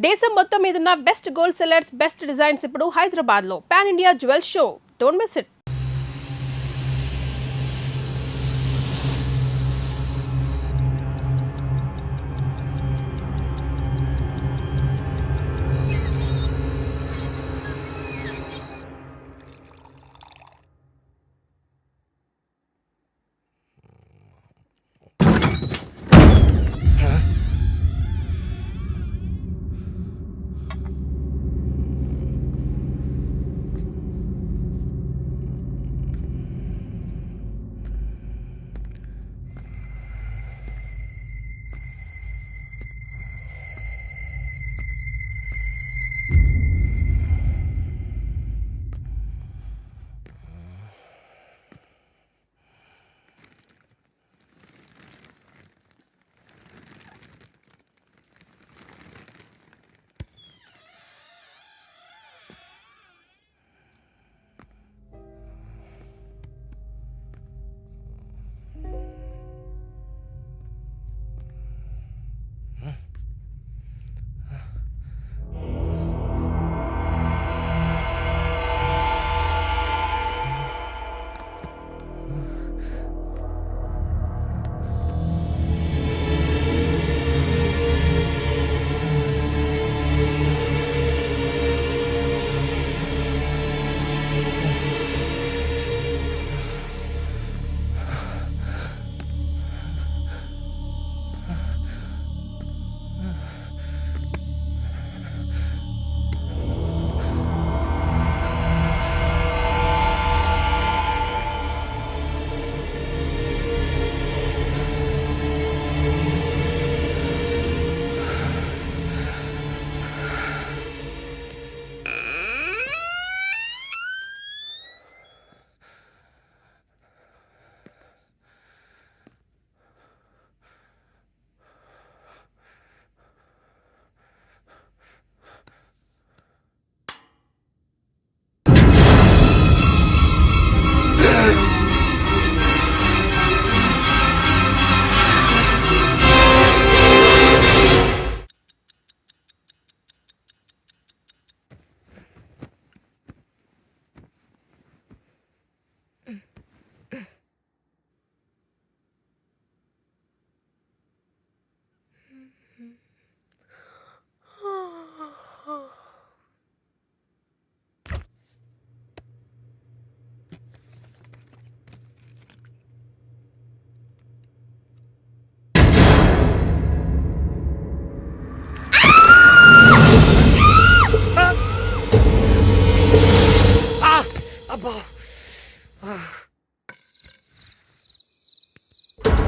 దేశం మొత్తం మీదున్న best gold sellers, best designs ఇప్పుడు హైదరాబాద్ లో pan India jewel show. Don't miss it.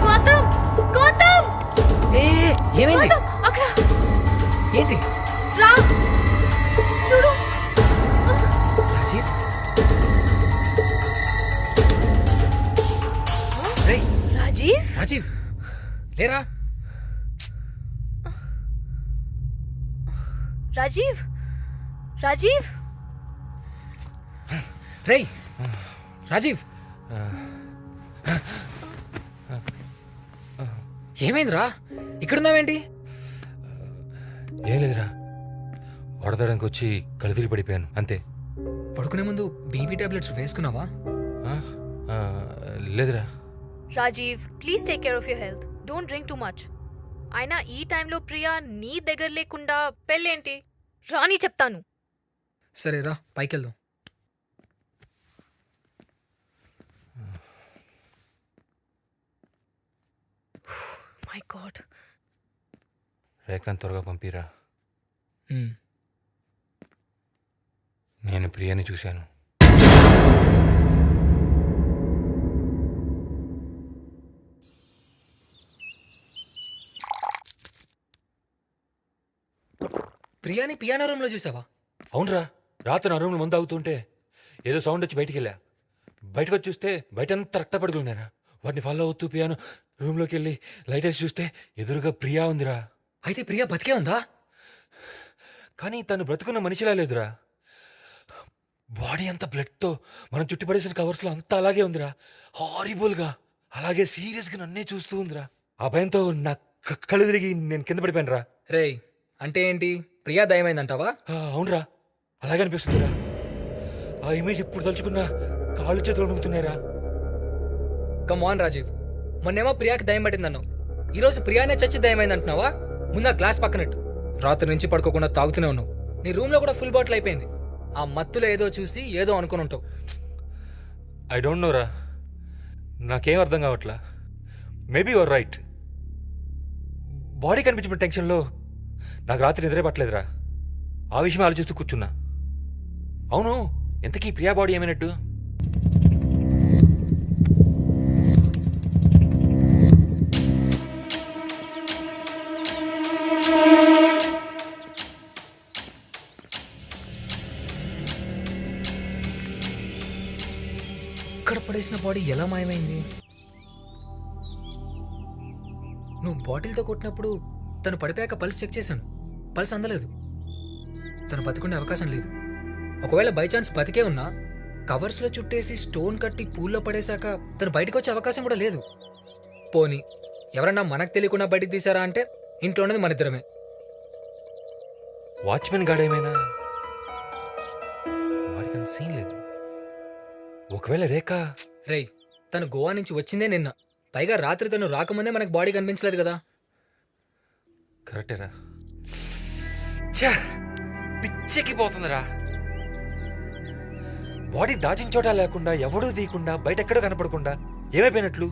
Gautam Gautam ఏమైంది? గౌతమ్ అక్కడ ఏంటి? రా చూడు. రాజీవ్, రేయ్ రాజీవ్ రాజీవ్, లేరా? రాజీవ్ రాజీవ్ రేయ్ రాజీవ్, ఏమైందిరా? ఇక్కడున్నావేంటి? ఏం లేదురా, వడదడానికి వచ్చి కళ్ళు తిరిగి పడిపోయాను అంతే. పడుకునే ముందు బీపీ టాబ్లెట్స్ వేసుకున్నావా? ఆ? ఆ, లేదురా. Rajiv please take care of your health. Don't drink too much. అయినా ఈ టైంలో ప్రియా నీ దగ్గర లేకుండా పెళ్ళేంటి? రాని చెప్తాను. సరే రా, పైకెళ్దాం. My God. రేఖను త్వరగా పంపిరా. ఉమ్. నేను ప్రియాని చూశాను. ప్రియాని పియానో రూమ్లో చూసావా? అవునరా, రాత్రి నా రూమ్లో ముందు అవుతుంటే ఏదో సౌండ్ వచ్చి బయటికి వెళ్ళా. బయటకు వచ్చి చూస్తే బయటంతా రక్తపడుగులు ఉన్నారా. వాటిని ఫాలో అవుతూ పియాను రూమ్లోకి వెళ్ళి లైట్ వేసి చూస్తే ఎదురుగా ప్రియా ఉందిరా. అయితే ప్రియా బతికే ఉందా? కానీ తను బ్రతుకున్న మనిషిలా లేదురా. బాడీ అంతా బ్లడ్తో మనం చుట్టుపడేసిన కవర్స్లో అంతా అలాగే ఉందిరా. హారిబుల్గా అలాగే సీరియస్గా నన్నే చూస్తూ ఉందిరా. ఆ భయంతో నా కళ్ళు తిరిగి నేను కింద పడిపోయాను రా. రేయ్, అంటే ఏంటి? ప్రియా దయమైందంటావా? అవునరా, అలాగే అనిపిస్తుందిరా. ఆ ఇమేజ్ ఇప్పుడు తలుచుకున్నా కాళ్ళు చేతులు వణుకుతున్నాయిరా. కమ్ ఆన్ రాజీవ్, మొన్నేమో ప్రియాకి దయం పట్టిందన్నావు, ఈరోజు ప్రియానే చచ్చి దయమైందంటున్నావా? ముందు ఆ గ్లాస్ పక్కనట్టు. రాత్రి నుంచి పడుకోకుండా తాగుతూనే ఉన్నావు. నీ రూమ్లో కూడా ఫుల్ బాటిల్ అయిపోయింది. ఆ మత్తులో ఏదో చూసి ఏదో అనుకుని ఉంటావు. ఐ డోంట్ నోరా, నాకేం అర్థం కావట్లా. Maybe your right. బాడీ కనిపించిన టెన్షన్లో నాకు రాత్రి నిద్రే పట్టలేదురా. ఆ విషయం ఆలోచిస్తూ కూర్చున్నా. అవును, ఎంతకీ ప్రియా బాడీ ఏమైనట్టు? ఇక్కడ పడేసిన బాడీ ఎలా మాయమైంది? నువ్వు బాటిల్తో కొట్టినప్పుడు తను పడిపోయాక పల్స్ చెక్ చేశాను. పల్స్ అందలేదు. తను బతికుండే అవకాశం లేదు. ఒకవేళ బై ఛాన్స్ బతికే ఉన్నా కవర్స్లో చుట్టేసి స్టోన్ కట్టి పూల్లో పడేశాక తను బయటకు వచ్చే అవకాశం కూడా లేదు. పోనీ ఎవరన్నా మనకు తెలియకుండా బయటికి తీసారా అంటే ఇంట్లో ఉన్నది మన ఇద్దరమే. వాచ్మెన్ గాడేమైనా? వాడికి అంత సీన్ లేదు. ఒకవేళ రేఖ? రేయ్, తను గోవా నుంచి వచ్చిందే నిన్న. పైగా రాత్రి తను రాకముందే మనకు బాడీ కనిపించలేదు కదా. కరెక్టేరా. ఛా, పిచ్చెక్కి పోతుందిరా. బాడీ దాచిన చోట లేకుండా, ఎవడూ తీయకుండా, బయటెక్కడో కనపడకుండా ఏమైపోయినట్లు?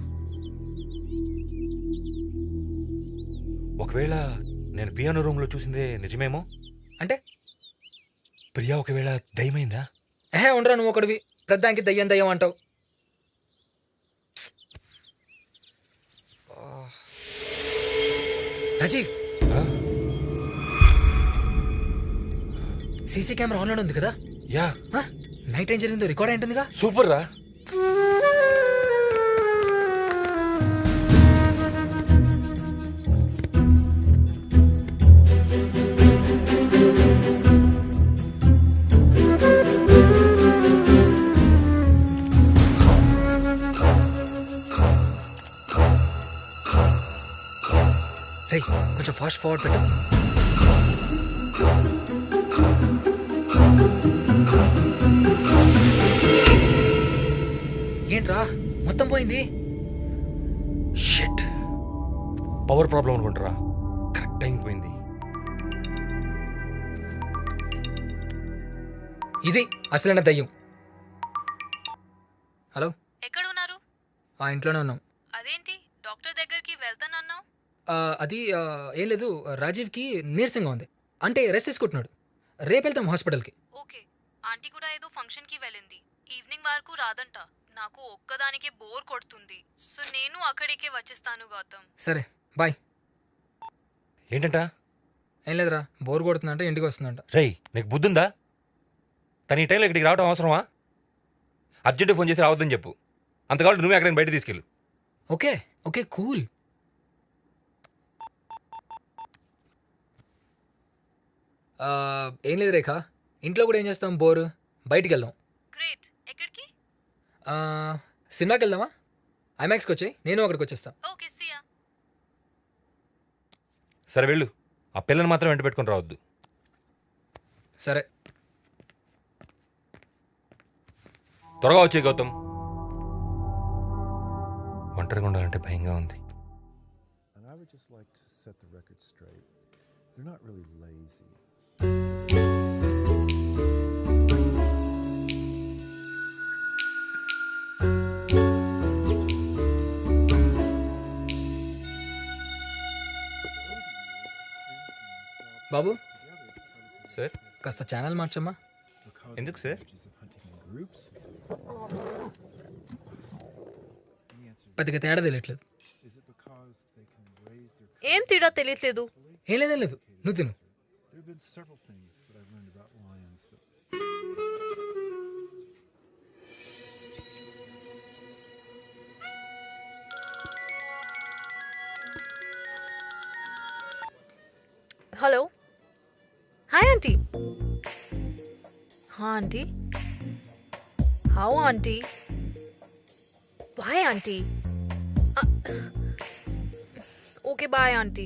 ఒకవేళ నేను పియానో రూమ్లో చూసిందే నిజమేమో? అంటే ప్రియా ఒకవేళ దయమైందా? ఉండరా నువ్వు ఒకడివి, ప్రద్దానికి దయ్యం దయ్యం అంటావు. రాజీవ్, ఆ? సీసీ కెమెరా ఆన్లో ఉంది కదా? యా. నైట్ ఏం జరిగిందో రికార్డ్ అయింటుందిగా. సూపర్ రా. రేయ్, కొంచెం ఫాస్ట్ ఫార్వర్డ్ పెట్టు. ఏంట్రా మొత్తం పోయింది? షిట్, పవర్ ప్రాబ్లం అనుకుంటారా? కరెక్ట్ టైం పోయింది. ఇది అసలైన దయ్యం. హలో, ఎక్కడున్నారు? ఆ ఇంట్లోనే ఉన్నాం. అదేంటి డాక్టర్ దగ్గరికి వెళ్తానన్నావు? అది ఏం లేదు, రాజీవ్కి నీరసంగా ఉంది. అంటే రెస్ట్ తీసుకుంటున్నాడు. రేపు వెళ్తాం హాస్పిటల్కి. ఓకే. ఆంటీ కూడా ఏదో ఫంక్షన్కి వెళ్ళింది. ఈవినింగ్ వరకు రాదంట. నాకు ఒక్కదానికే బోర్ కొడుతుంది. సో నేను అక్కడికే వచ్చేస్తాను గౌతమ్. సరే బాయ్. ఏంటంట? ఏం లేదురా, బోర్ కొడుతుందంటే ఇంటికి వస్తుందంట. రేయ్, నీకు బుద్ధుందా? తన ఈ టైంలో ఇక్కడికి రావడం అవసరమా? అర్జెంట్ ఫోన్ చేసి రావద్దని చెప్పు. అంతకాలం నువ్వే ఎక్కడైనా బయట తీసుకెళ్ళు. Okay okay cool. ఏం లేదు రేఖ, ఇంట్లో కూడా ఏం చేస్తాం, బోర్. బయటికి వెళ్దాం. గ్రేట్. ఎక్కడికి? సినిమాకి వెళ్దామా? ఐమాక్స్కి వచ్చాయి, నేను అక్కడికి వచ్చేస్తా. ఓకే, సియా. సరే వెళ్ళు. ఆ పిల్లని మాత్రం వెంట పెట్టుకుని రావద్దు. సరే. త్వరగా వచ్చే గౌతమ్. ఒంటరిగా ఉండాలంటే భయంగా ఉంది. And I would just like to set the record straight. They're not really lazy. Babu, sir? కాస్త ఛానల్ మార్చమ్మా. ఎందుకు సార్? Groups. పెద్దగా తేడా తెలియట్లేదు. Is it because they can raise their... ఏం తేడా తెలియట్లేదు. ఏం లేదేం లేదు, నువ్వు తిను. There have been several things that I've learned about lions that... hello. Hi aunty. హా aunty. How aunty? Bye aunty. Okay bye aunty.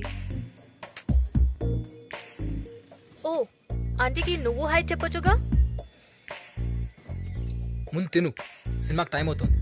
ఓ ఆంటీకి నువ్వు హాయ్ చెప్పొచ్చుగా. ముందు తిను, సినిమాకి టైం అవుతుంది.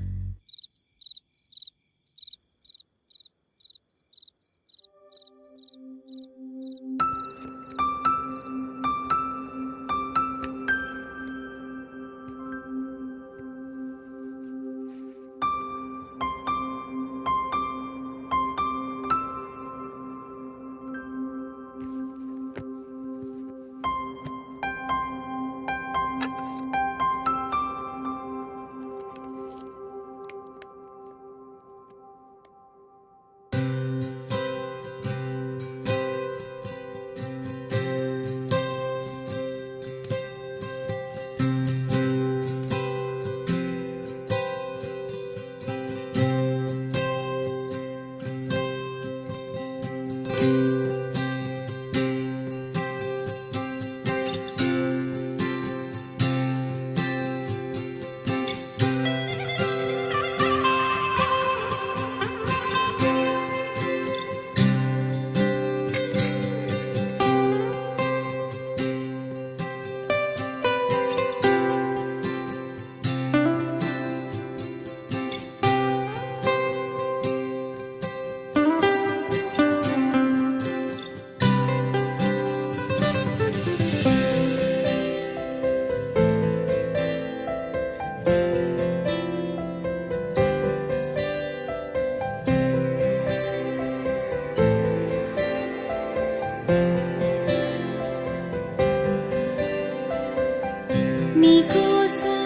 నీకోసం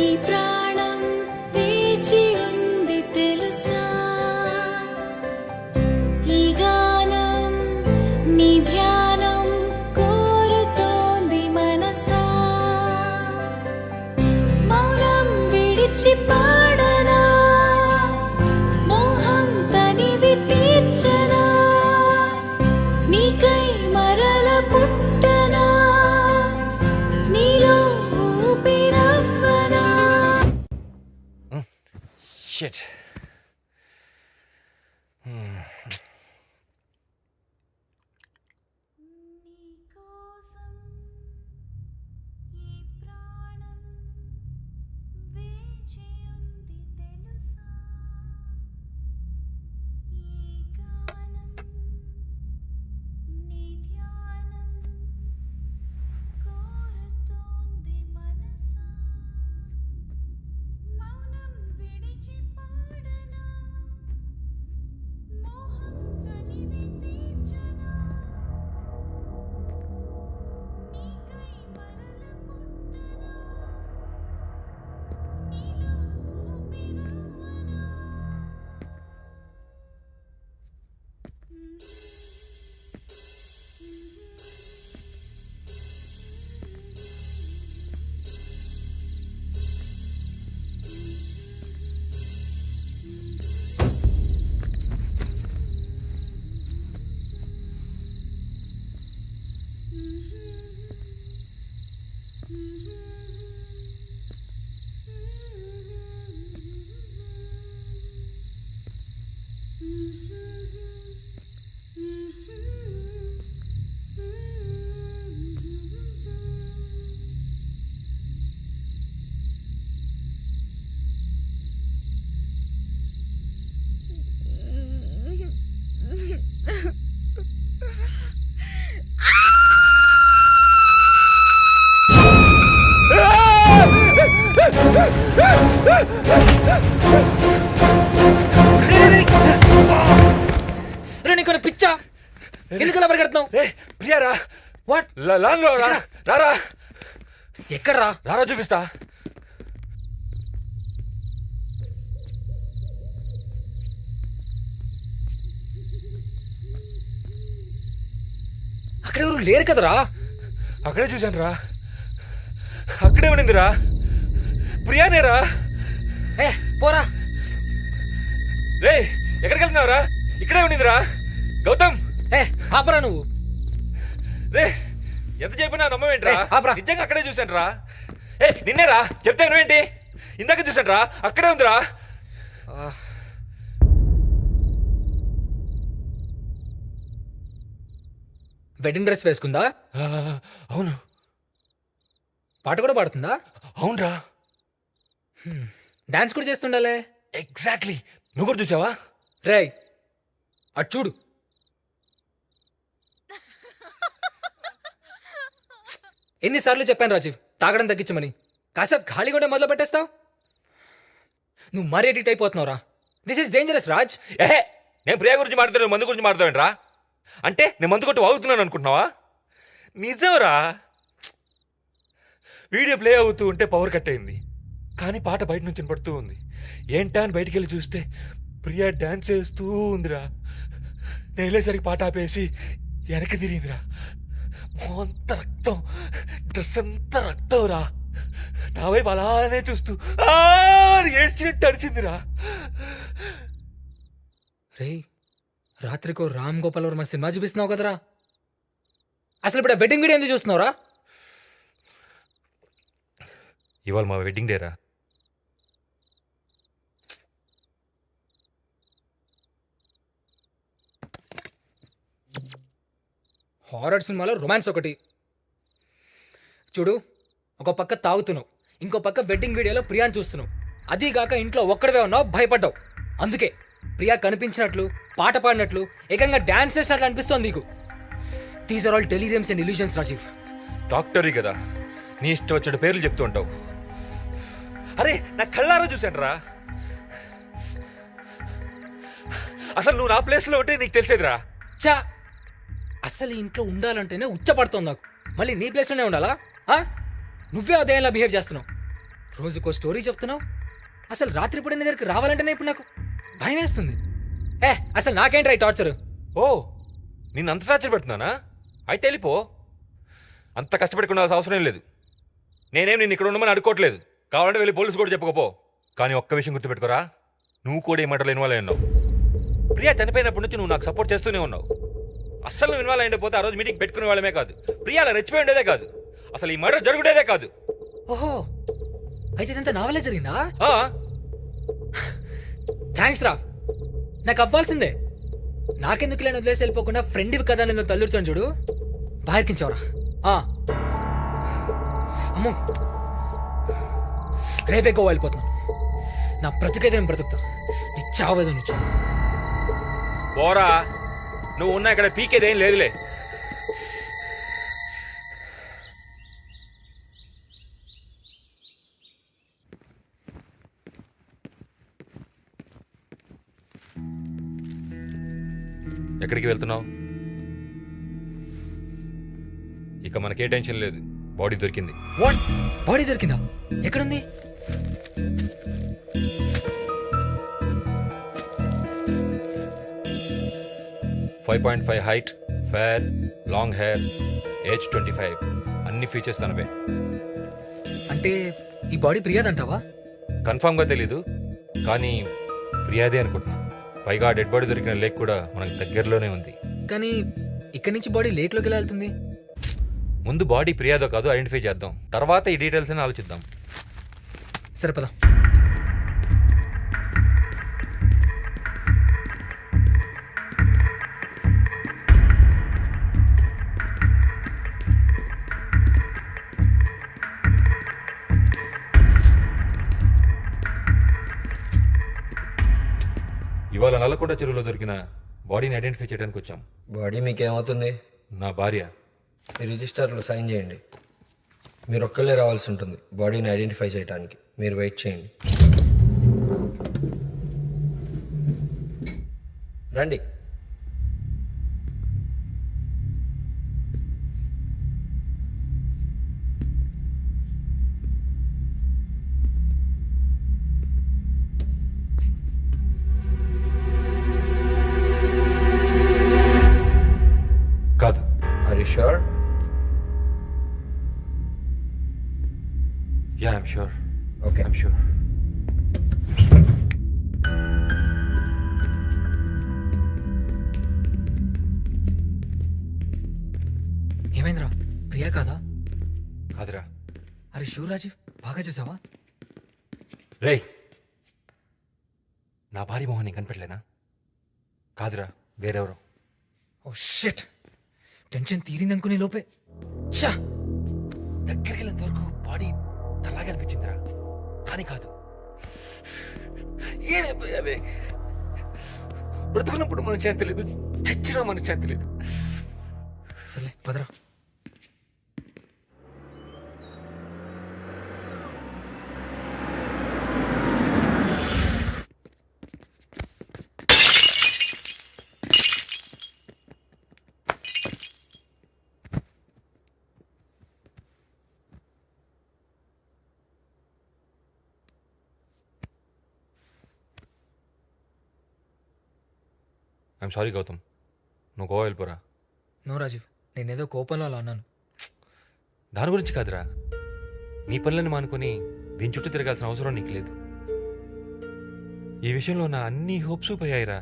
ఈ ప్రాణం వేచి ఉంది తెలుసా, ఈ గానం నీ ధ్యానం కోరుతోంది మనసా, మౌనం విడిచి పాడనా, మోహం తనివి తీర్చనా, నీకై మరల పుట్టనా, నీలో ఊపిరవ్వనా. షిట్. నీకోసం ఈ ప్రాణం వేచి ఉంది తెలుసా, ఈ గానం నీ ధ్యానం కోరుతోంది మనసా, మౌనం విడిచి పాడనా, మోహం తనివి తీర్చనా, నీకై మరల పుట్టనా, నీలో ఊపిరవ్వనా. నీకు పిచ్చా, ఎందుకలా పరిగెడుతున్నావు? రే ప్రియారా, వాట్? లాన్లో రా, రారా ఎక్కడ్రా? రారా చూపిస్తా. అక్కడ ఎవరు లేరు కదరా. అక్కడే చూశాను రా, అక్కడే ఉండిందిరా, ప్రియానేరా. ఏ పోరా. రే ఎక్కడికి వెళ్తున్నావురా? ఇక్కడే ఉండిందిరా గౌతమ్. ఏ ఆపరా నువ్వు. రే ఎంత చెప్పినా నమ్మవేంట్రా? ఏయ్, ఆపురా. నిజంగా అక్కడే చూశాను రా. ఏ నిన్నేరా చెప్తే నువ్వేంటి? ఇందాక చూశాను రా, అక్కడే ఉందిరా. వెడ్డింగ్ డ్రెస్ వేసుకుందా? ఆ, అవును పాట కూడా పాడుతుందా? అవునరా డాన్స్ కూడా చేస్తుండాలే. ఎగ్జాక్ట్లీ. నువ్వు కూడా చూసావా? రేయ్ అటు చూడు. ఎన్నిసార్లు చెప్పాను రాజీవ్ తాగడం తగ్గించమని. కాసేపు ఖాళీ కూడా మొదలు పెట్టేస్తావు. నువ్వు మరీ ఎడిక్ట్ అయిపోతున్నావురా. This is dangerous Raj. ఏహే, నేను ప్రియ గురించి మాట్లాడుతాను, మందు గురించి మాట్లాడతావేంట్రా? అంటే నేను మందు కొట్టి వాగుతున్నాను అనుకుంటున్నావా? నిజంరా. వీడియో ప్లే అవుతూ ఉంటే పవర్ కట్ అయింది, కానీ పాట బయట నుంచి వినపడుతూ ఉంది. ఏంటా అని బయటికి వెళ్ళి చూస్తే ప్రియా డాన్స్ చేస్తూ ఉందిరా. నేను వెళ్ళేసరికి పాట ఆపేసి వెనక్కి తిరిగిందిరా. అంత రక్తం, డ్రెస్ అంతా రక్తం రా. నా వైపు అలానే చూస్తూ ఏడ్చినట్టు అడిచిందిరా. రేయ్ రాత్రికో రామ్ గోపాల్ వర్మ సినిమా చూపిస్తున్నావు కదరా. అసలు ఇప్పుడు వెడ్డింగ్ వీడియో ఎందుకు చూస్తున్నావురా? ఇవాళ మా వెడ్డింగ్ డేరా. హారర్ సినిమాలో రొమాన్స్ ఒకటి చూడు. ఒక పక్క తాగుతున్నావు, ఇంకో పక్క వెడ్డింగ్ వీడియోలో ప్రియాని చూస్తున్నావు. అదీగాక ఇంట్లో ఒక్కడవే ఉన్నావు, భయపడ్డావు. అందుకే ప్రియా కనిపించినట్లు, పాట పాడినట్లు, ఏకంగా డాన్స్ చేసినట్లు అనిపిస్తోంది నీకు. These are all deliriums and illusions Rajiv. డాక్టరీ కదా, నీ ఇష్టం వచ్చిన పేర్లు చెప్తూ ఉంటావు. అరే నా కళ్ళారా చూశాను రా. అసలు నువ్వు నా ప్లేస్లో ఉంటే నీకు తెలిసేదిరా. చా, అసలు ఈ ఇంట్లో ఉండాలంటేనే ఉచ్చపడుతోంది నాకు. మళ్ళీ నీ ప్లేస్లోనే ఉండాలా? నువ్వే అదేలా బిహేవ్ చేస్తున్నావు. రోజుకో స్టోరీ చెప్తున్నావు. అసలు రాత్రిపూట నీ దగ్గరికి రావాలంటేనే ఇప్పుడు నాకు భయం వేస్తుంది. అసలు నాకేంట్రా ఈ టార్చర్? ఓ, నిన్ను అంత టార్చర్ పెడుతున్నానా? అయితే వెళ్ళిపో. అంత కష్టపెట్టుకునే అవసరం లేదు. నేనేం నిన్ను ఇక్కడ ఉండమని అడుకోవట్లేదు. కావాలంటే వెళ్ళి పోలీసు కూడా చెప్పుకోపో. కానీ ఒక్క విషయం గుర్తుపెట్టుకోరా, నువ్వు కూడా ఈ మాటలు ఇన్వాల్వ్ అయి ఉన్నావు. ప్రియా చనిపోయినప్పటి నుంచి నువ్వు నాకు సపోర్ట్ చేస్తూనే ఉన్నావు. అస్సలు నువ్వు ఇన్వాల్వ్ అయిపోతే ఆ రోజు మీటింగ్ పెట్టుకునే వాళ్ళమే కాదు, ప్రియా అలా రెచ్చిపోయి ఉండేదే కాదు, అసలు ఈ మర్డర్ జరుగుడేదే కాదు. ఓహో, అయితే ఇదంతా నా వల్లే జరిగిందా? ఆ, థ్యాంక్స్ రా. నాకు అవ్వాల్సిందే. నాకెందుకు లేని వదిలేసి వెళ్ళిపోకుండా ఫ్రెండ్వి కదా నేను తల్లుర్చాను చూడు. బాయర్కించావురా. అమ్మో, రేపే గోవా వెళ్ళిపోతున్నాను. నా బ్రతికైతే నేను బ్రతుకుతా, నీ చావేదో నుంచి. పోరా, నువ్వు ఉన్నా ఇక్కడ పీకేదేం లేదులే. ఎక్కడికి వెళ్తున్నావు? ఇక మనకే టెన్షన్ లేదు, బాడీ దొరికింది. వాట్? బాడీ దొరికిందా? ఎక్కడుంది? .5 height, fair, long hair, age 25, అన్ని ఫీచర్స్ తనవే. అంటే ఈ బాడీ ప్రియాదంటావా? కన్ఫామ్గా తెలీదు, కానీ ప్రియాదే అనుకుంటున్నా. పైగా డెడ్ బాడీ దొరికిన లేక్ కూడా మనకు దగ్గరలోనే ఉంది. కానీ ఇక్కడి నుంచి బాడీ లేక్లోకి ఎలా వెళ్తుంది? ముందు బాడీ ప్రియాదో కాదు ఐడెంటిఫై చేద్దాం, తర్వాత ఈ డీటెయిల్స్ అని ఆలోచిద్దాం. సరే పద. ఇవాళ నల్లకొండ చెరువులో దొరికిన బాడీని ఐడెంటిఫై చేయడానికి వచ్చాం. బాడీ మీకేమవుతుంది? నా భార్య. ఈ రిజిస్టర్లో సైన్ చేయండి. మీరు ఒక్కళ్ళే రావాల్సి ఉంటుంది బాడీని ఐడెంటిఫై చేయడానికి. మీరు వెయిట్ చేయండి. రండి. కాదు. Are you sure? Yeah, I'm sure. Okay. I'm sure. ఏమైందిరా? ప్రియా కాదా? కాదురా. అరే షూర్ రాజీవ్, బాగా చూసావా? రేయ్, నా భార్య మొహం నీకు కనిపెట్టలేనా? కాదురా, వేరెవరో. ఓ షిట్, టెన్షన్ తీరిందనుకునే లోపే ఛా! దగ్గరికి వెళ్ళేంత వరకు బాడీ తలాగా అనిపించిందిరా కానీ కాదు. ఏమైపోయావే? బ్రతుకున్నప్పుడు మన శాంతి లేదు, చచ్చినా మన శాంతి లేదు. సర్లే పదరా. ఐఎమ్ సారీ గౌతమ్, నువ్వు గోవా వెళ్ళిపోరా. నో రాజీవ్, నేనేదో కోపంలో అలా అన్నాను. దాని గురించి కాదురా, నీ పనులను మానుకొని దీని చుట్టూ తిరగాల్సిన అవసరం నీకు లేదు. ఈ విషయంలో నా అన్ని హోప్స్ పోయాయిరా.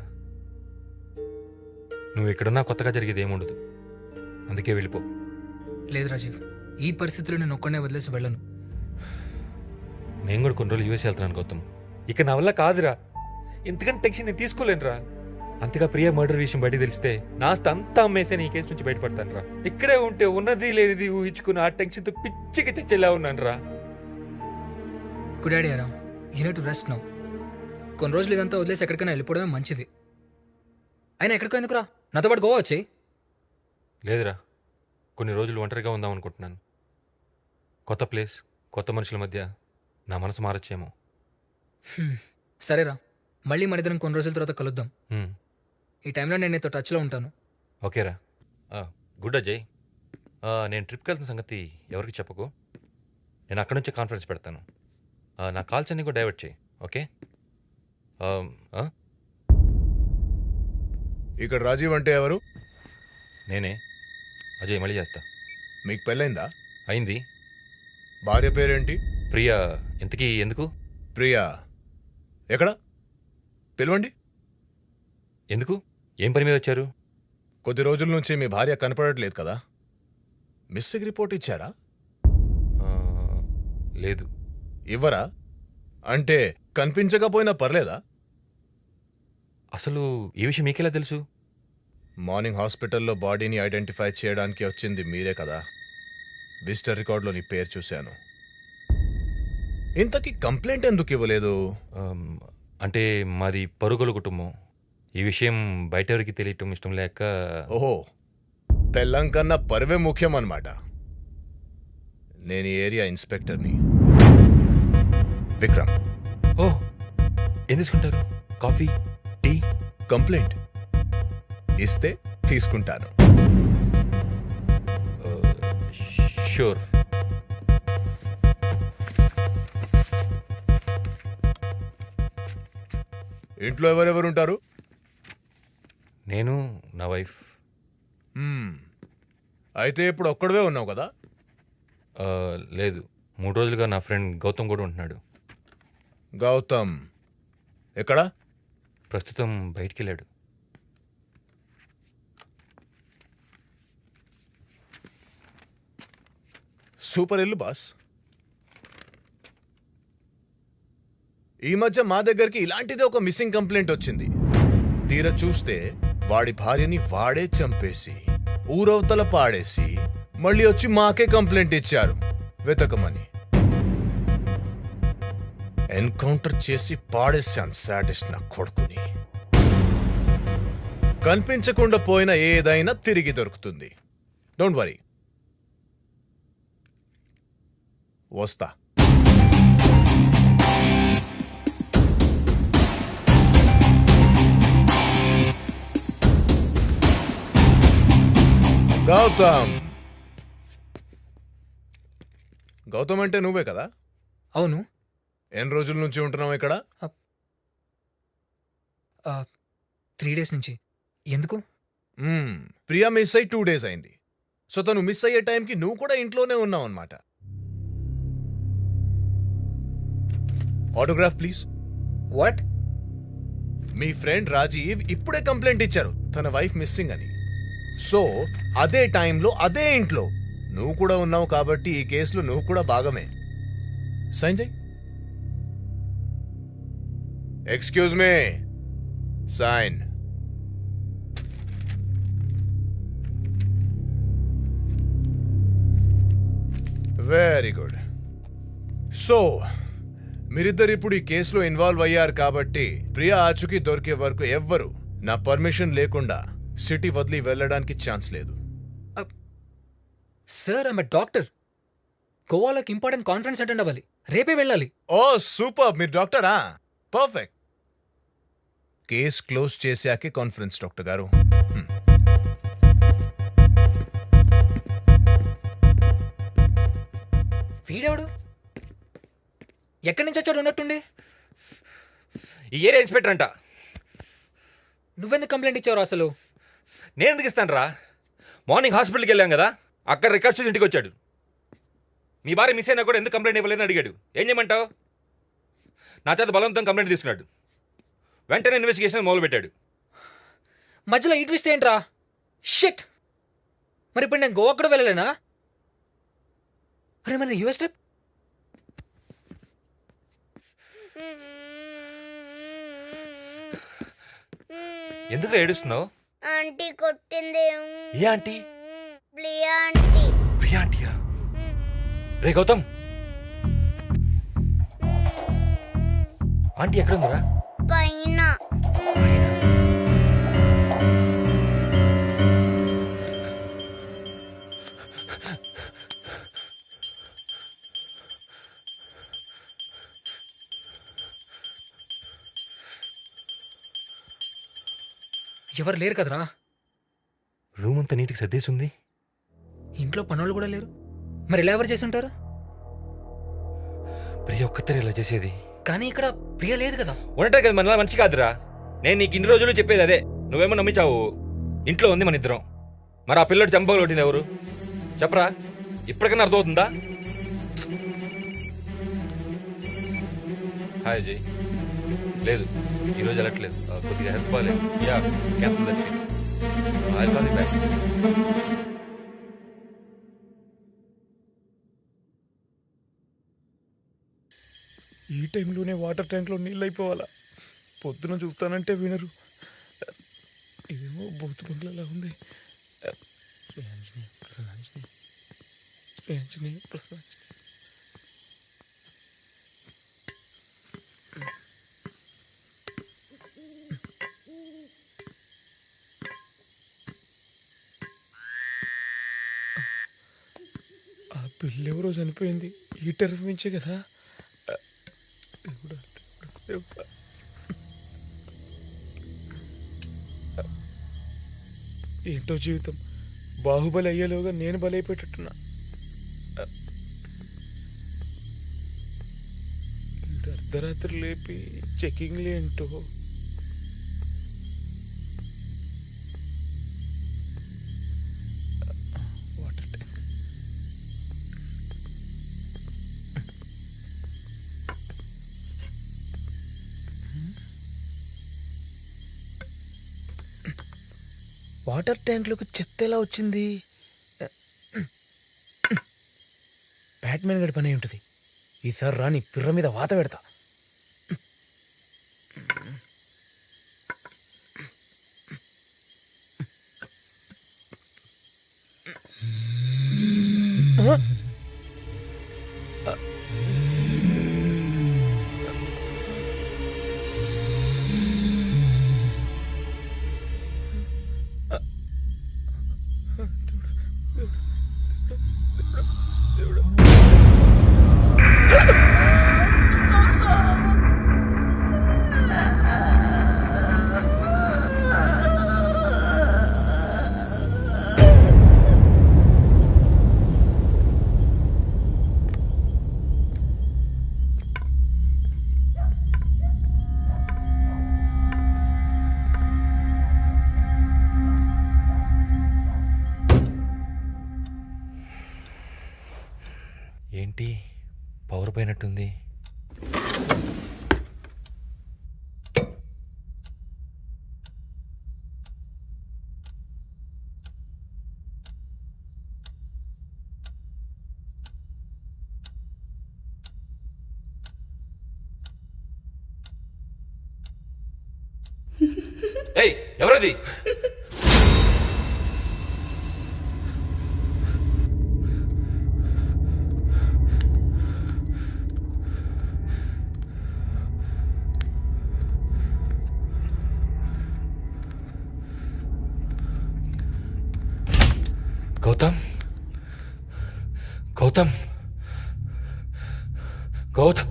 నువ్వు ఎక్కడున్నా కొత్తగా జరిగేది ఏముండదు, అందుకే వెళ్ళిపో. లేదు రాజీవ్, ఈ పరిస్థితిలో నేను ఒక్కడనే వదిలేసి వెళ్ళను. నేను కూడా కొన్ని రోజులు యూఎస్ వెళ్తున్నాను గౌతమ్. ఇక నా వల్ల కాదురా, ఇంతకంటే టెన్షన్ నేను తీసుకోలేనురా. అంతగా ప్రియా మర్డర్ విషయం బయట తెలిస్తే నా అంతా అమ్మేసే ఈ కేసు నుంచి బయటపడతాను రా. ఇక్కడే ఉంటే ఉన్నది లేనిది ఊహించుకుని ఆ టెన్షన్తో పిచ్చికి చచ్చేలా ఉన్నాను రా. గుడ్ ఐడియా రా, you need to rest now. కొన్ని రోజులు ఇదంతా వదిలేసి ఎక్కడికైనా వెళ్ళిపోవడమే మంచిది. అయినా ఎక్కడికో ఎందుకురా, నాతో పాటు గోవా వచ్చేయి. లేదురా, కొన్ని రోజులు ఒంటరిగా ఉందాం అనుకుంటున్నాను. కొత్త ప్లేస్, కొత్త మనుషుల మధ్య నా మనసు మారచ్చేమో. సరేరా, మళ్ళీ మనిద్దరం కొన్ని రోజుల తర్వాత కలుద్దాం. ఈ టైంలో నేను నీతో టచ్లో ఉంటాను. ఓకేరా. గుడ్ అజయ్. నేను ట్రిప్కి వెళ్తున్న సంగతి ఎవరికి చెప్పకు. నేను అక్కడి నుంచే కాన్ఫరెన్స్ పెడతాను. నా కాల్స్ అన్ని కూడా డైవర్ట్ చేయి. ఓకే? ఇక్కడ రాజీవ్ అంటే ఎవరు? నేనే అజయ్, మళ్ళీ చేస్తా. మీకు పెళ్ళైందా? అయింది. భార్య పేరేంటి? ప్రియా. ఇంతకీ ఎందుకు? ప్రియా ఎక్కడ? పిలవండి. ఎందుకు? ఏం పని మీద వచ్చారు? కొద్ది రోజుల నుంచి మీ భార్య కనపడట్లేదు కదా, మిస్సింగ్ రిపోర్ట్ ఇచ్చారా? లేదు. ఇవ్వరా? అంటే కనిపించకపోయినా పర్లేదా? అసలు ఈ విషయం మీకెలా తెలుసు? మార్నింగ్ హాస్పిటల్లో బాడీని ఐడెంటిఫై చేయడానికి వచ్చింది మీరే కదా. విజిటర్ రికార్డులో నీ పేరు చూశాను. ఇంతకీ కంప్లైంట్ ఎందుకు ఇవ్వలేదు? అంటే మాది పరుగుల కుటుంబం. ఈ విషయం బయట ఎవరికి తెలియటం ఇష్టం లేక. ఓహో, పెళ్ళం కన్నా పరువే ముఖ్యం అన్నమాట. నేను ఈ ఏరియా ఇన్స్పెక్టర్ని, విక్రమ్. ఓ, ఏం తీసుకుంటారు? Coffee, tea? కంప్లైంట్ ఇస్తే తీసుకుంటాను. షూర్. ఇంట్లో ఎవరెవరు ఉంటారు? నేను, నా వైఫ్. అయితే ఇప్పుడు ఒక్కడవే ఉన్నావు కదా? లేదు, 3 రోజులుగా నా ఫ్రెండ్ గౌతమ్ కూడా ఉంటున్నాడు. గౌతమ్ ఎక్కడా? ప్రస్తుతం బయటికి వెళ్ళాడు. సూపర్ ఇల్లు బాస్. ఈ మధ్య మా దగ్గరికి ఇలాంటిదే ఒక మిస్సింగ్ కంప్లైంట్ వచ్చింది. తీరా చూస్తే వాడి భార్యని వాడే చంపేసి ఊరవతల పాడేసి మళ్ళీ వచ్చి మాకే కంప్లైంట్ ఇచ్చారు వెతకమని. ఎన్కౌంటర్ చేసి పాడేశాను సాడిస్ట్ నా కొడుకుని. కనిపించకుండా పోయిన ఏదైనా తిరిగి దొరుకుతుంది. డోంట్ వరీ, వస్తా. గౌతమ్. గౌతమ్ అంటే నువ్వే కదా? అవును. ఎన్ని రోజుల నుంచి ఉంటున్నావు ఇక్కడ? 3 days నుంచి. ఎందుకు? ప్రియా మిస్ అయ్యి 2 days అయింది. సో తను మిస్ అయ్యే టైంకి నువ్వు కూడా ఇంట్లోనే ఉన్నావు అన్నమాట. Autograph please. వాట్? మీ ఫ్రెండ్ రాజీవ్ ఇప్పుడే కంప్లైంట్ ఇచ్చారు తన వైఫ్ మిస్సింగ్ అని. సో అదే టైంలో అదే ఇంట్లో నువ్వు కూడా ఉన్నావు కాబట్టి ఈ కేసులో నువ్వు కూడా భాగమే. సైన్ చేయి. Excuse me, sign. Very good. So మీరిద్దరు ఇప్పుడు ఈ కేసులో ఇన్వాల్వ్ అయ్యారు కాబట్టి ప్రియా ఆచూకీ దొరికే వరకు ఎవ్వరు నా పర్మిషన్ లేకుండా సిటీ వదిలి వెళ్ళడానికి ఛాన్స్ లేదు. Sir I'm doctor. గోవాలోకి ఇంపార్టెంట్ కాన్ఫరెన్స్ అటెండ్ అవ్వాలి. రేపే వెళ్ళాలి. ఓ సూపర్, మీరు డాక్టరా? పర్ఫెక్ట్. కేస్ క్లోజ్ చేశాకే కాన్ఫరెన్స్ డాక్టర్ గారు. వీడెవడు? ఎక్కడి నుంచి వచ్చాడు ఉన్నట్టుండి? ఈ ఏరియా ఇన్స్పెక్టర్ అంట. నువ్వెందుకు కంప్లైంట్ ఇచ్చావు అసలు? నేను ఎందుకు ఇస్తాను రా? మార్నింగ్ హాస్పిటల్కి వెళ్ళాం కదా, అక్కడ రికార్డ్స్ చూసి ఇంటికి వచ్చాడు. మీ భార్య మిస్ అయినా కూడా ఎందుకు కంప్లైంట్ ఇవ్వలేదని అడిగాడు. ఏం చేయమంటావు? నా చేత బలవంతం కంప్లైంట్ తీసుకున్నాడు. వెంటనే ఇన్వెస్టిగేషన్ మొదలుపెట్టాడు. మధ్యలో ఈ ట్విస్ట్ ఏంట్రా? షిట్! మరి ఇప్పుడు నేను గోవా కూడా వెళ్ళలేనా? అరే మన యూఎస్ ట్రిప్? ఎందుకు ఏడుస్తున్నావు? ఆంటీ కొట్టింది. ఏ ఆంటీ? ప్రియా ఆంటీ. ప్రియా ఆంటీయా? రే గౌతమ్, ఆంటీ ఎక్కడుందిరా? పైన. ఎవరు లేరు కదరా? రూమ్ అంతా నీటికి సర్దేసి ఉంది. ఇంట్లో పనులు కూడా లేరు. మరి ఎలా ఎవరు చేసి ఉంటారు? ప్రియ ఒక్కతరే ఇలా చేసేది. కానీ ఇక్కడ ప్రియ లేదు కదా. ఉండటే కదా మనలా మంచి కాదురా. నేను నీకు ఇన్ని రోజులు చెప్పేది అదే. నువ్వేమో నమ్మించావు. ఇంట్లో ఉంది మన ఇద్దరం. మరి ఆ పిల్లడు చంపలు కొట్టింది ఎవరు? చెప్పరా, ఇప్పటికైనా అర్థమవుతుందా? హాయ్ అజయ్. లేదు, ఈరోజు వెళ్ళట్లేదు. కొద్దిగా హెల్త్ బాగాలేదు. Yeah, cancel that. I call you back. ఈ టైంలోనే వాటర్ ట్యాంక్లో నీళ్ళు అయిపోవాలా? పొద్దున చూస్తానంటే వినరు. ఇదేమో బూత్ బంగ్లాలా ఉంది. శ్రేయాంజని ప్రసాద్. ఆ పిల్లెవరో చనిపోయింది ఈ టెర్రస్ నుంచే కదా. దేవుడా, దేవుడా, దేవుడా. ఏంటో జీవితం. బాహుబలి అయ్యేలోగా నేను బలైపోయేటట్టున్నా. వీడు అర్ధరాత్రి లేపి చెకింగ్లు ఏంటో. Water tank. వాటర్ ట్యాంక్లోకి చెత్త ఎలా వచ్చింది? బ్యాట్మెన్ గడి పని ఉంటుంది. ఈసారి రాని పిర్ర మీద వాత పెడతా. ఏంటి పవర్ పోయినట్టుంది? ఏయ్, ఎవరది? గౌతమ్ గౌతమ్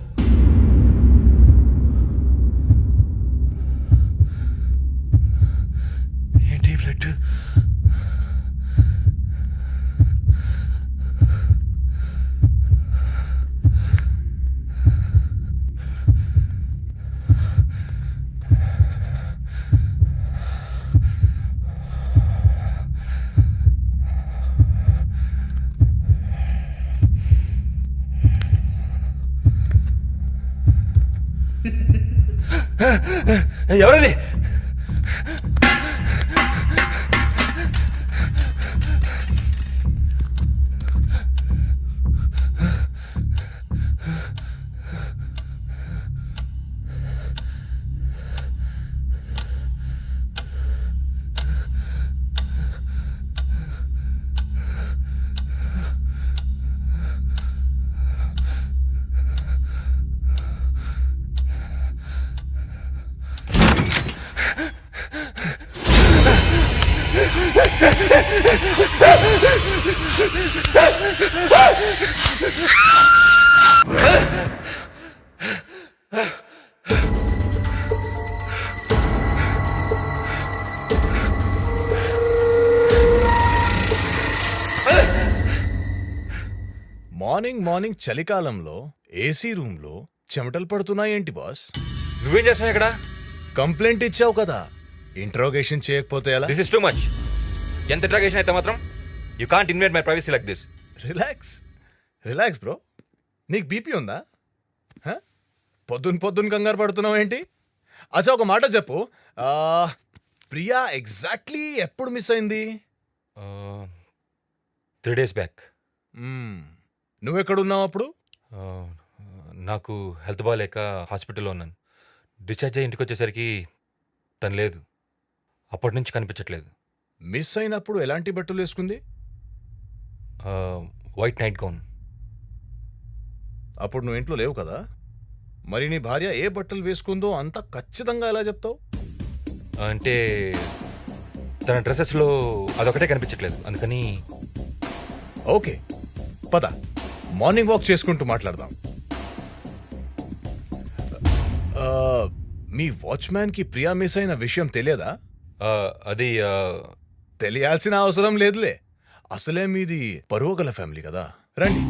ఏంటి బ్లడ్? ఎవరది? మార్నింగ్ చలికాలంలో ఏసీ రూమ్లో చెమటలు పడుతున్నాయేంటి బాస్? నువ్వేం చేస్తున్నావు ఇక్కడ? కంప్లైంట్ ఇచ్చావు కదా, ఇంట్రోగేషన్ చేయకపోతే ఎలా? This is too much. ఎంత ఇంట్రాగేషన్ అయితే మాత్రం you can't invade my privacy like this. Relax bro. నీకు బీపీ ఉందా? పొద్దున్న కంగారు పడుతున్నావు ఏంటి? అచ్చా ఒక మాట చెప్పు, ప్రియా ఎగ్జాక్ట్లీ ఎప్పుడు మిస్ అయింది? 3 days బ్యాక్. నువ్వెక్కడున్నావు అప్పుడు? నాకు హెల్త్ బాగాలేక హాస్పిటల్లో ఉన్నాను. డిశ్చార్జ్ అయ్యి ఇంటికి వచ్చేసరికి తను లేదు. అప్పటి నుంచి కనిపించట్లేదు. మిస్ అయినప్పుడు ఎలాంటి బట్టలు వేసుకుంది? White knight gown. అప్పుడు నువ్వు ఇంట్లో లేవు కదా, మరి నీ భార్య ఏ బట్టలు వేసుకుందో అంత ఖచ్చితంగా ఎలా చెప్తావు? అంటే తన డ్రెస్సెస్లో అదొకటే కనిపించట్లేదు, అందుకని. ఓకే పద, మార్నింగ్ వాక్ చేసుకుంటూ మాట్లాడదాం. మీ వాచ్మ్యాన్కి ప్రియా మిస్ అయిన విషయం తెలియదా? అది తెలియాల్సిన అవసరం లేదులే, అసలే మీది పరువు గల ఫ్యామిలీ కదా. రండి.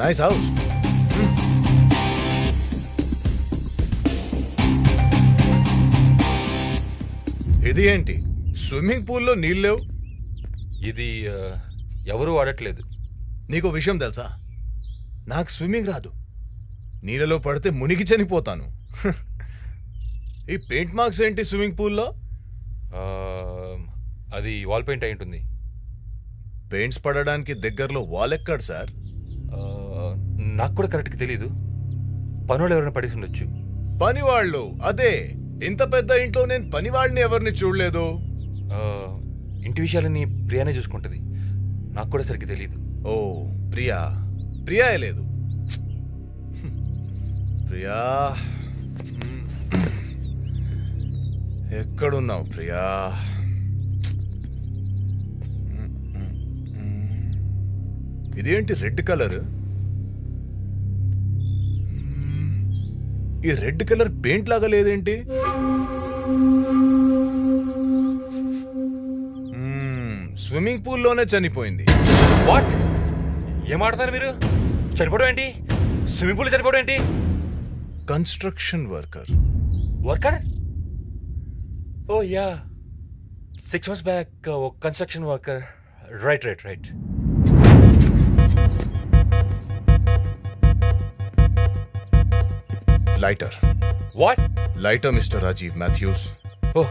Nice house. ఇది ఏంటి, స్విమ్మింగ్ పూల్లో నీళ్ళు లేవు? ఇది ఎవరూ వాడట్లేదు. నీకో విషయం తెలుసా, నాకు స్విమ్మింగ్ రాదు. నీళ్ళలో పడితే మునిగి చనిపోతాను. ఈ పెయింట్ మార్క్స్ ఏంటి స్విమ్మింగ్ పూల్లో? అది వాల్ పెయింట్ అయి ఉంటుంది. పెయింట్స్ పడడానికి దగ్గరలో వాల్ ఎక్కడు సార్? నాకు కూడా కరెక్ట్గా తెలీదు. పనులు ఎవరైనా పడేసి ఉండొచ్చు. పనివాళ్ళు? అదే, ఇంత పెద్ద ఇంట్లో నేను పనివాళ్ళని ఎవరిని చూడలేదు. ఇంటి విషయాలని ప్రియానే చూసుకుంటుంది. నాకు కూడా సరిగ్గా తెలీదు. ఓ ప్రియా లేదు. ప్రియా ఎక్కడున్నావు ప్రియా? ఇదేంటి రెడ్ కలర్? ఈ రెడ్ కలర్ పెయింట్ లాగా లేదేంటి? స్విమ్మింగ్ పూల్లోనే చనిపోయింది. వాట్? ఏం ఆడతారు మీరు? చనిపోవడం ఏంటి? స్విమ్మింగ్ పూల్ చనిపోవడం ఏంటి? Construction worker. Oh yeah, 6 months back ఒక construction worker. Right. Lighter. What? Lighter mister Rajiv Mathews. Oh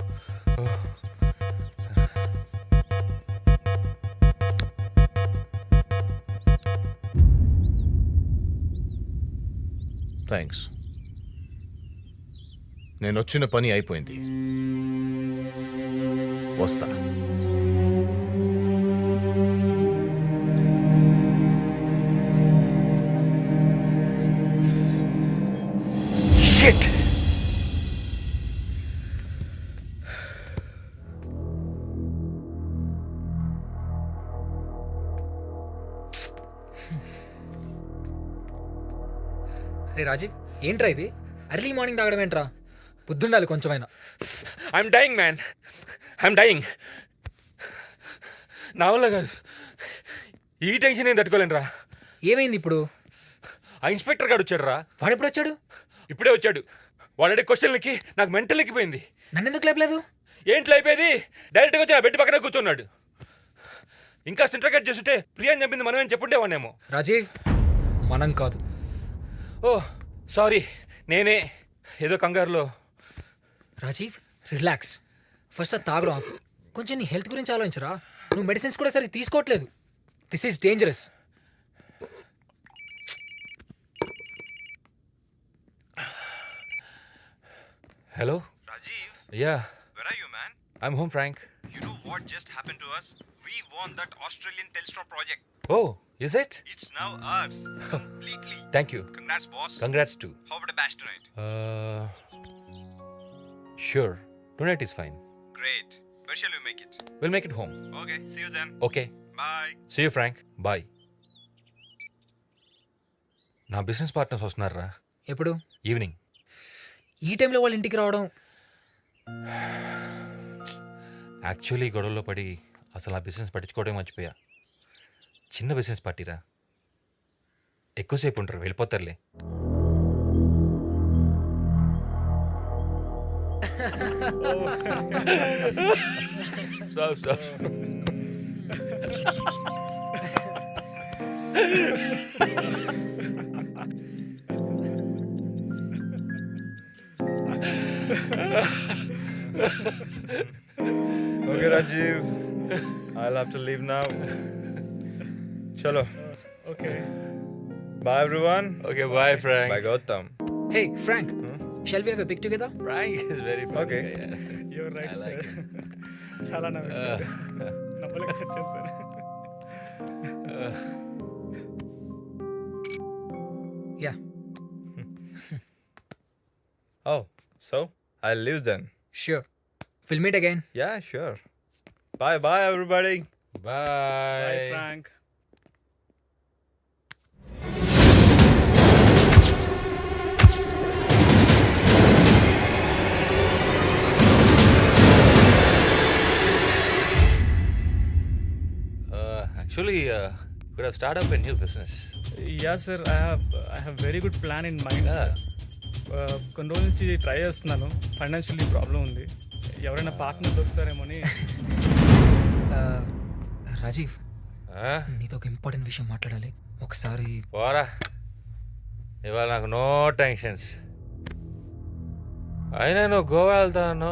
thanks. నేను వచ్చిన పని అయిపోయింది, వస్తా. రే రాజీవ్, ఏంట్రా ఇది? అర్లీ మార్నింగ్ తాగడం ఏంట్రా? పొద్దుండాలి కొంచెమైనా. I'm dying man, I'm dying. నా వల్ల కాదు, ఈ టెన్షన్ ఏం తట్టుకోలేను రా. ఏమైంది ఇప్పుడు? ఆ ఇన్స్పెక్టర్ గారు వచ్చాడు రా. వాడు ఎప్పుడు వచ్చాడు? ఇప్పుడే వచ్చాడు. వాడే క్వశ్చన్లకి నాకు మెంటల్ ఎక్కిపోయింది. నన్ను ఎందుకు లేపలేదు? ఏంట్లో అయిపోయేది? డైరెక్ట్గా వచ్చి ఆ బెడ్ పక్కన కూర్చున్నాడు. ఇంకా ఇంటర్గేట్ చేస్తుంటే ప్రియాని చంపింది మనమేం చెప్పుండేవాన్నేమో. రాజీవ్, మనం కాదు. ఓ సారీ, నేనే ఏదో కంగారులో. రాజీవ్, రిలాక్స్. ఫస్ట్ అది తాగడం ఆపు. కొంచెం నీ హెల్త్ గురించి ఆలోచించరా. నువ్వు మెడిసిన్స్ కూడా సరిగ్గా తీసుకోవట్లేదు. This is dangerous. Hello Rajiv, yeah, where are you, man? I'm home Frank. You know what just happened to us? We won that Australian Telstra project. Oh is it? It's now ours. Completely. Thank you. Congrats, boss. Congrats too. How about a bash tonight? Sure, tonight is fine. Great. Where shall we make it? We'll make it home. Okay, see you then. Okay, Bye. see you Frank. Bye. నా business partners వస్తున్నారా ఎప్పుడు? Evening. ఈ టైంలో వాళ్ళ ఇంటికి రావడం? Actually గొడవలో పడి అసలు ఆ బిజినెస్ పట్టించుకోవడం మర్చిపోయా. చిన్న బిజినెస్ పార్టీరా, ఎక్కువసేపు ఉంటారు, వెళ్ళిపోతారులే. Stop. Okay, Rajiv. I'll have to leave now. Chalo. Okay. Bye, everyone. Okay, bye Frank. Bye, Gautam. Hey Frank, shall we have a pic together? Frank is very funny. Okay. guy, yeah. Your right I like sir. చాలా నవ్విస్తారు. నవ్వలేక చచ్చాను sir. Yeah, Oh, so I'll leave then. Sure. Will meet again. Yeah, sure. Bye, everybody. Bye. Bye Frank. Actually, could have started up a new business. Yeah sir, I have very good plan in mind. కొన్ని రోజుల నుంచి try చేస్తున్నాను. Financially problem ఉంది. ఎవరైనా partner దొరుకుతారేమో అని. Rajiv, Huh? నీతో ఒక important విషయం మాట్లాడాలి ఒకసారి. పోరా, ఇవాళ నాకు నో టెన్షన్స్. అయినా నువ్వు గోవా వెళ్తాను,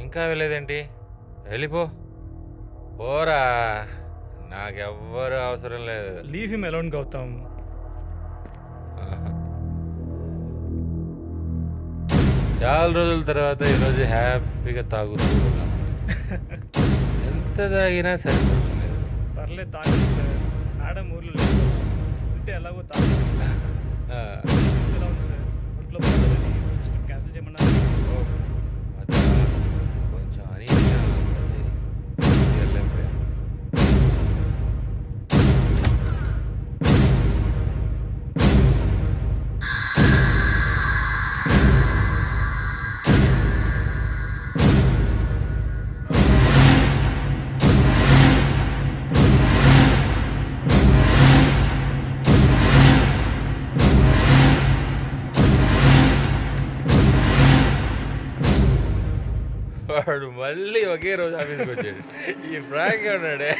ఇంకా వెళ్ళేదేంటి? వెళ్ళిపో, పోరా, నాకెవ్వరు అవసరం లేదు. Leave him alone Gautam. చాలా రోజుల తర్వాత ఈరోజు హ్యాపీగా తాగుతూ ఉన్నా. ఎంత తాగినా సరిపోతుంది. పర్లేదు తాగండి సార్. మేడం ఊర్లో లేదు. ఉంటే ఎలాగో తాగండి. ఎలా ఉంది సార్? ఒంట్లో బాగోలేదని ట్రిప్ క్యాన్సిల్ చేయమన్నారు. అదా, కొంచెం అనీజీగా ఉంది. వెళ్ళలేకపోయా. వాడు మళ్ళీ ఒకే రోజు ఆఫీస్కి వచ్చాడు. ఈ ఫ్రాంక్ ఉన్నాడే,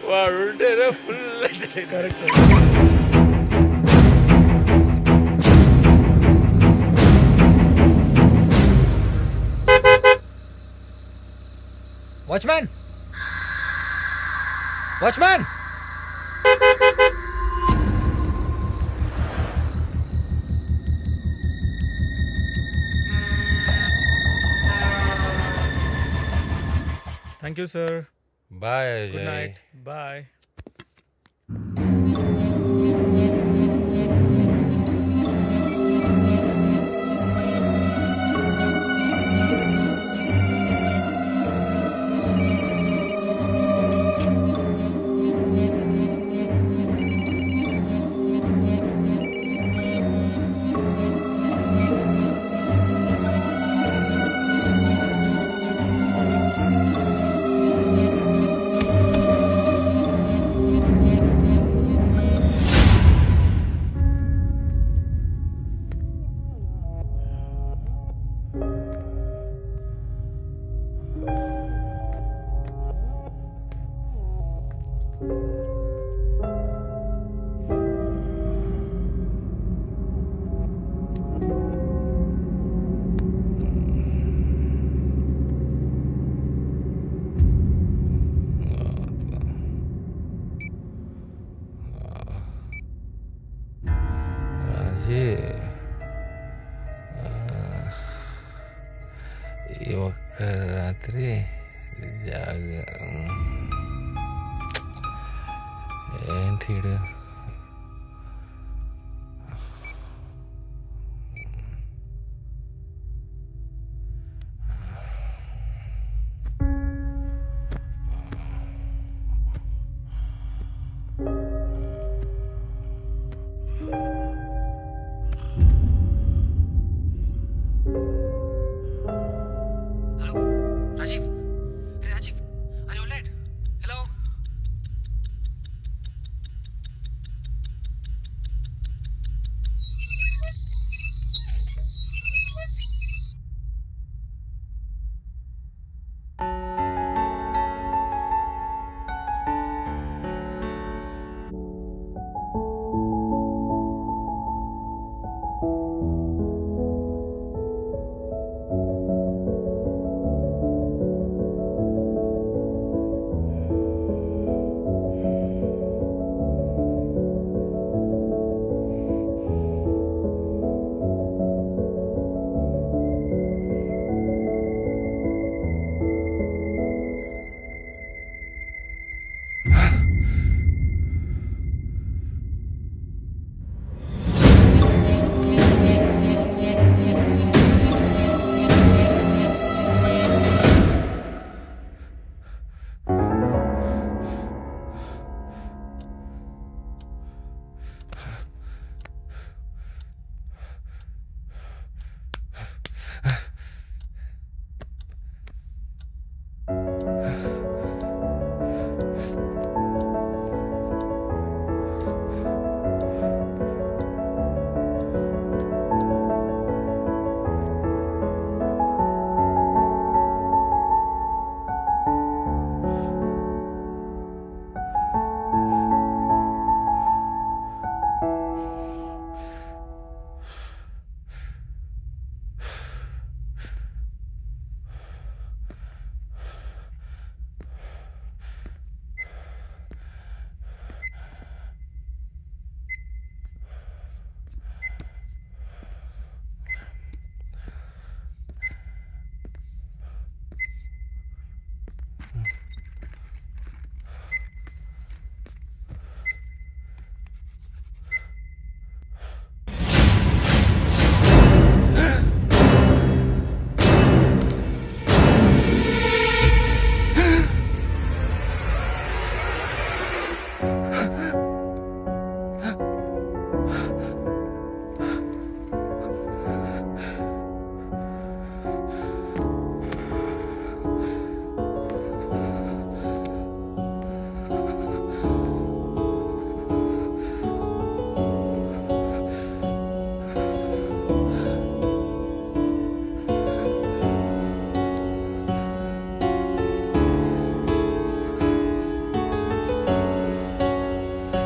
వాడు ఉంటేనే full entertain. Correct sir. Watchman, watchman. Thank you sir. Bye good Ajay. Night. Bye. అది ఈ ఒక్క రాత్రి ఏంటి ఈడు? Hello Rajiv, Rajiv, are you all right? Hello.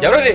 ఎవరది?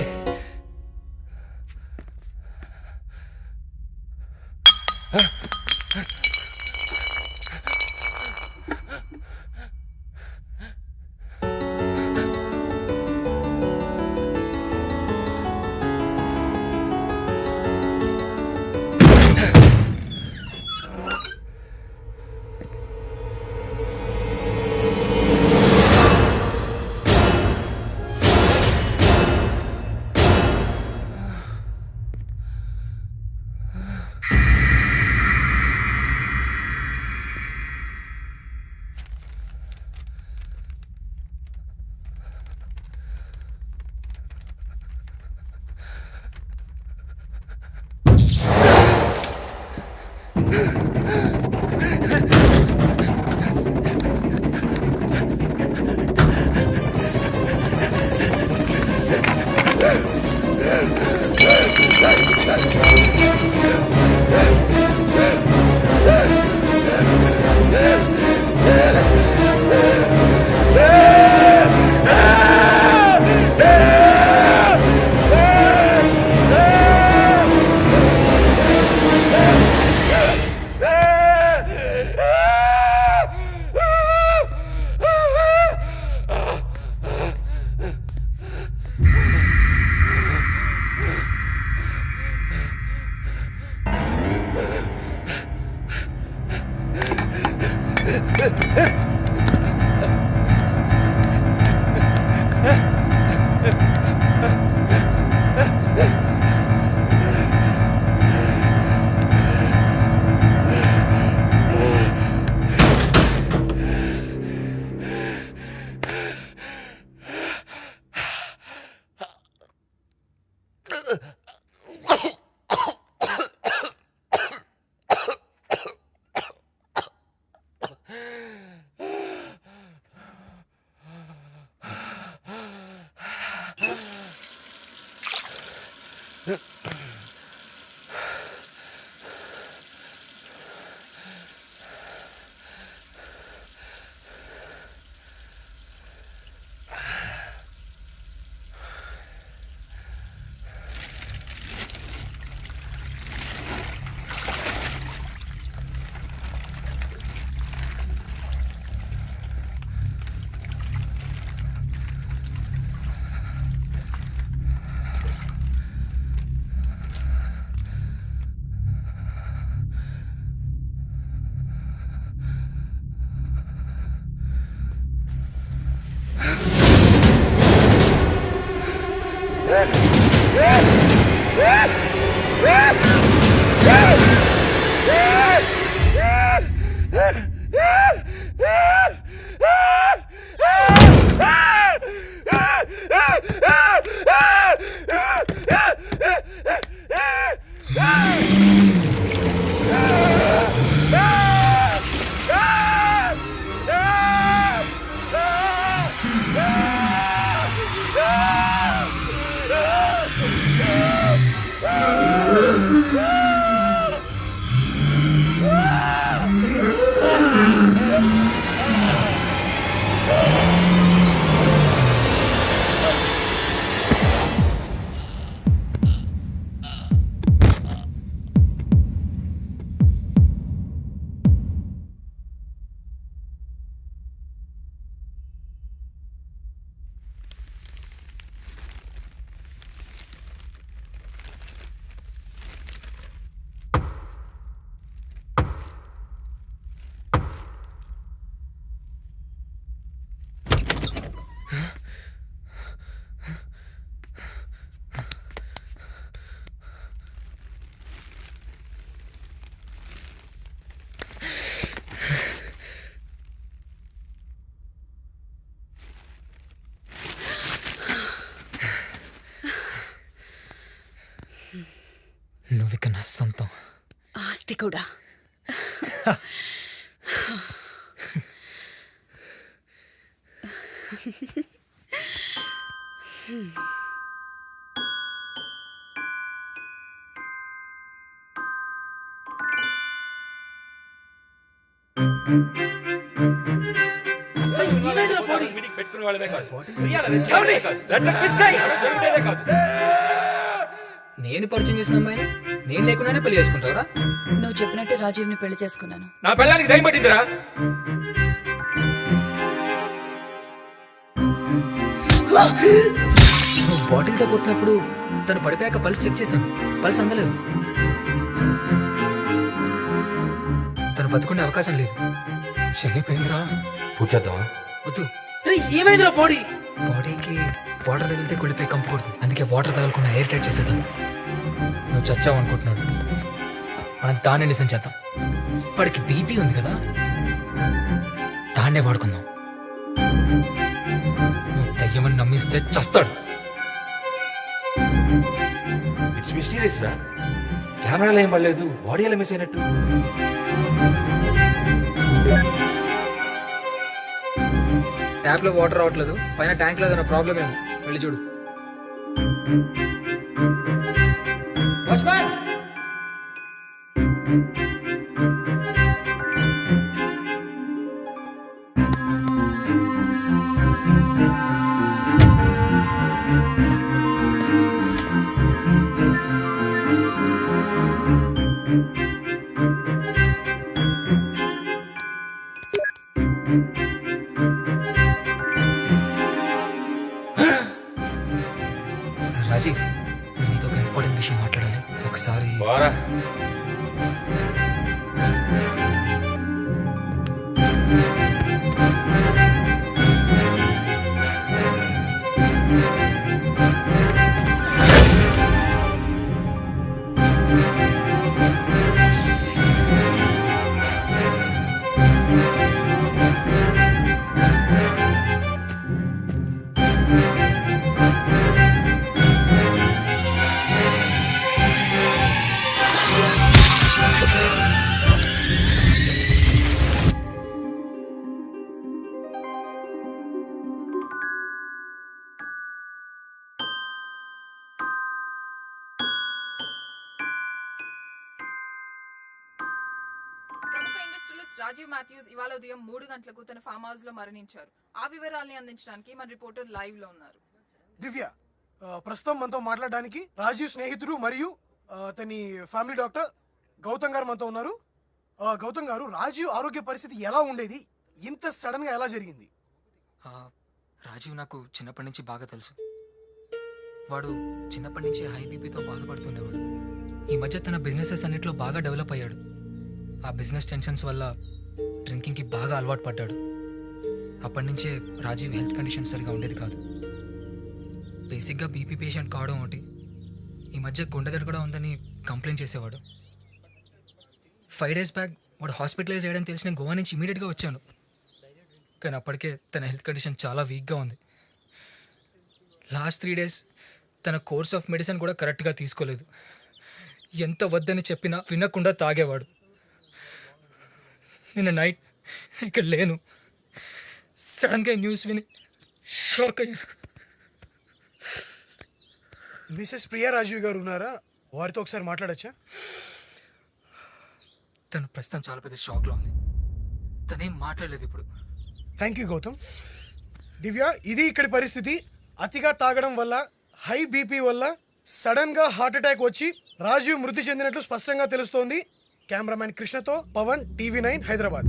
నువ్విక నా సొంతం. ఆస్తి కూడా. పెట్టుకునే వాళ్ళమే కాదు, ప్రియాని రెచ్చగొట్టే కాదు, రెచ్చగొట్టే కాదు. నేను పరిచయం చేసిన అమ్మాయిని నేను లేకుండానే పెళ్లి చేసుకుంటావురా? నువ్వు చెప్పినట్టే రాజీవ్ని పెళ్లి చేసుకున్నాను. నా పెళ్ళానికి దయ్యం పట్టిందిరా. నువ్వు బాటిల్తో కొట్టినప్పుడు తను పడిపోయాక పల్స్ చెక్ చేశాను. పల్స్ అందలేదు. తను బతుకునే అవకాశం లేదు. చనిపోయిందిరా. పూజ చేద్దామా? వద్దు. ఏమైందిరా బాడీ? బాడీకి వాటర్ తగిలితే కుళ్ళిపోయి కంపు కొడుతుంది. అందుకే వాటర్ తగలకుండా ఎయిర్ టైట్ చేసేద్దాం. నువ్వు చచ్చావు అనుకుంటున్నాడు. మనం దాన్ని నిజం చేద్దాం. వాడికి బీపీ ఉంది కదా, దాన్నే వాడుకుందాం. నువ్వు దయ్యమని నమ్మిస్తే చస్తాడు. ఇట్స్ మిస్టీరియస్ రా. కెమెరాలో ఏం పడలేదు, బాడీ ఎలా మిస్ అయినట్టు. ట్యాప్ లో వాటర్ రావట్లేదు. పైన ట్యాంక్ లో ఏదైనా ప్రాబ్లం ఏమో, వెళ్ళి చూడు. వాచ్మ్యాన్! రాజీవ్, నీతో ఒక ఇంపార్టెంట్ విషయం మాట్లాడాలి. ఒకసారి బారా. జర్నలిస్ట్ రాజీవ్ మాథ్యూస్ ఇవాళ ఉదయం 3 గంటలకు తన ఫామ్ హౌస్ లో మరణించారు. ఆ వివరాల్ని అందించడానికి మన రిపోర్టర్ లైవ్ లో ఉన్నారు. దివ్య, ప్రస్తుతం మనతో మాట్లాడడానికి రాజీవ్ స్నేహితుడు మరియు అతని ఫ్యామిలీ డాక్టర్ గౌతమ్ గారు మనతో ఉన్నారు. గౌతమ్ గారు, రాజీవ్ ఆరోగ్య పరిస్థితి ఎలా ఉండేది? ఇంత సడన్ గా ఎలా జరిగింది? రాజీవ్ నాకు చిన్నప్పటి నుంచి బాగా తెలుసు. వాడు చిన్నప్పటి నుంచి హై బీపీతో బాధపడుతుండేవాడు. ఈ మధ్య తన బిజినెసెస్ అన్నిట్లో బాగా డెవలప్ అయ్యాడు. ఆ బిజినెస్ టెన్షన్స్ వల్ల డ్రింకింగ్కి బాగా అలవాటు పడ్డాడు. అప్పటి నుంచే రాజీవ్ హెల్త్ కండిషన్ సరిగా ఉండేది కాదు. బేసిక్గా బీపీ పేషెంట్ కావడం ఒకటి, ఈ మధ్య గుండెదడ కూడా ఉందని కంప్లైంట్ చేసేవాడు. 5 days బ్యాక్ వాడు హాస్పిటలైజ్ అయ్యాడని తెలిసి నేను గోవా నుంచి ఇమీడియట్గా వచ్చాను. కానీ అప్పటికే తన హెల్త్ కండిషన్ చాలా వీక్గా ఉంది. లాస్ట్ 3 days తన కోర్స్ ఆఫ్ మెడిసిన్ కూడా కరెక్ట్గా తీసుకోలేదు. ఎంత వద్దని చెప్పినా వినకుండా తాగేవాడు. నిన్న నైట్ ఇక్కడ లేను. సడన్గా న్యూస్ విని షాక్ అయ్యాను. మిసెస్ ప్రియా రాజీవ్ గారు ఉన్నారా? వారితో ఒకసారి మాట్లాడచ్చా? తను ప్రస్తుతం చాలా పెద్ద షాక్లో ఉంది. తనేం మాట్లాడలేదు ఇప్పుడు. Thank you Gautam. దివ్య, ఇది ఇక్కడి పరిస్థితి. అతిగా తాగడం వల్ల, హై బీపీ వల్ల సడన్ గా హార్ట్ అటాక్ వచ్చి రాజీవ్ మృతి చెందినట్లు స్పష్టంగా తెలుస్తోంది. కెమెరామ్యాన్ కృష్ణతో పవన్, TV9 హైదరాబాద్.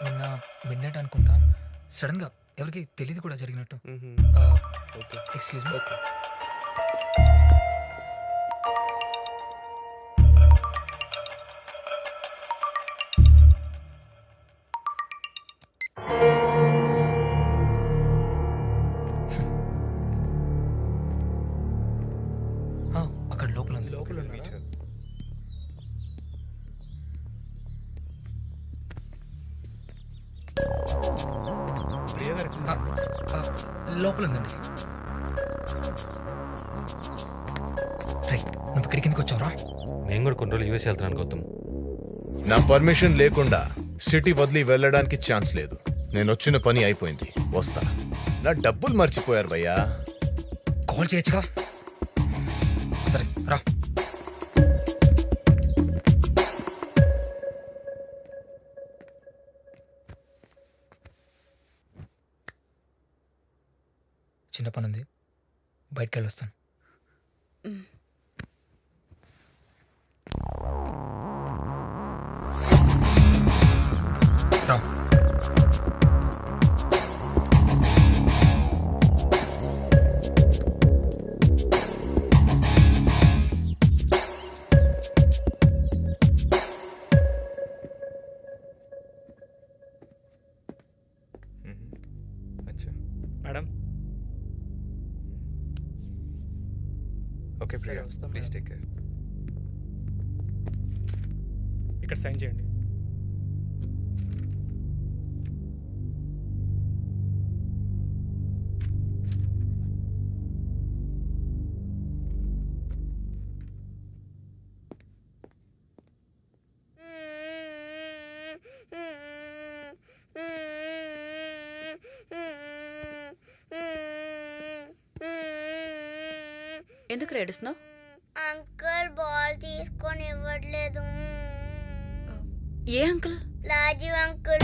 నిన్న మిడ్ నైట్ అనుకుంటా సడన్గా ఎవరికి తెలియదు కూడా జరిగినట్టు. Excuse me. అక్కడ లోపల ఉంది. లోపల ఉందండి. రైట్, నువ్వు ఇక్కడికి ఎందుకు వచ్చావురా? నేను కూడా కొన్ని రోజులు యూఎస్ వెళ్తున్నాను గౌతమ్. నా పర్మిషన్ లేకుండా సిటీ వదిలి వెళ్ళడానికి ఛాన్స్ లేదు. నేను వచ్చిన పని అయిపోయింది, వస్తా. నా డబ్బులు మర్చిపోయారు భయ్యా. కాల్ చేయొచ్చుగా. సరే రా. చిన్న పని ఉంది, బయటకు వెళ్ళొస్తాను. రా. Madam, okay Priya, please take care. ఇక్కడ సైన్ చేయండి. ఎందుకు ఏడుస్తున్నావు? అంకుల్ బాల్ తీసుకొని ఇవ్వట్లేదు. ఏ అంకుల్? రాజీవ్ అంకుల్.